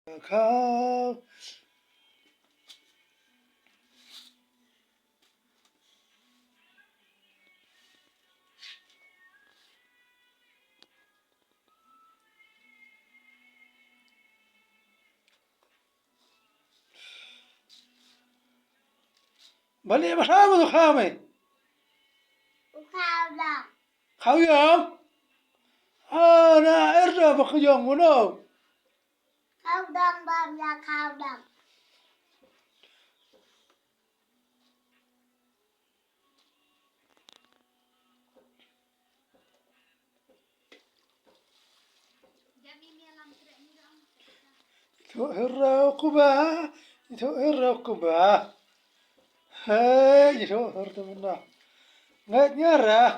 Kau balik bersama tu kau mai. Khao đồng. Kau yang? Na erda bak yang mana? Khao đồng bơm ra khao đồng. Itu erda kubah, itu erda kubah. Hei, itu erda mana? Nggak nyerah.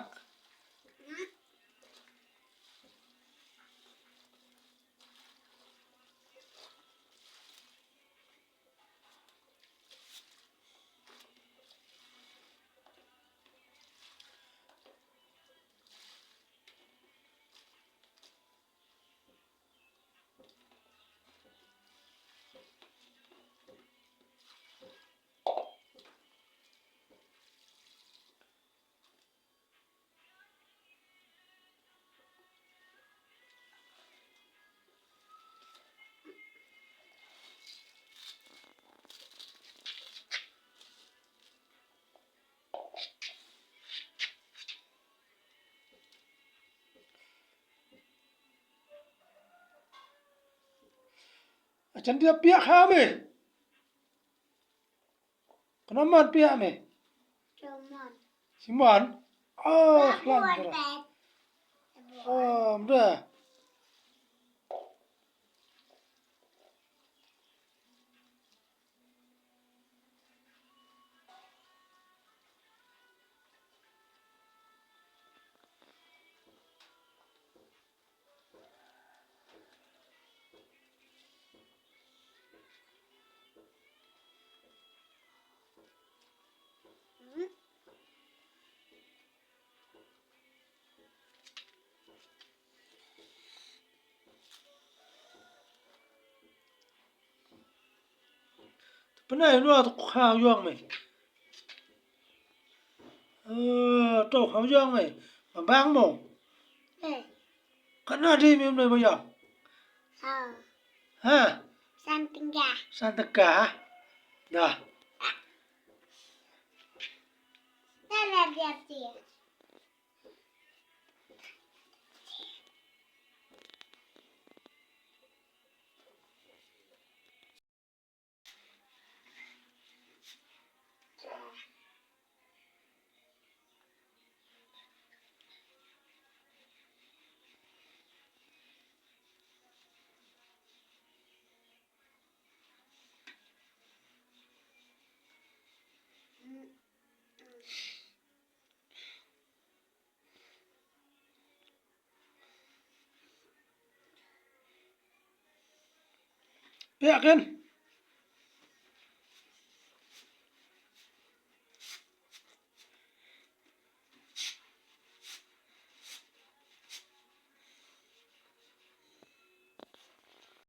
Macam dia pihak kami. Kenapa pihak kami? Cuman. Simon? Oh, Buat kelan. teh. Oh, dah. Pernah lu ada kau yang mai. Tahu kau yang mai. Bang mau. Karena dia minum dari bayar. Oh. Hah? Santingga. Santeka. Dah. Nada dia dia. Pihak kan?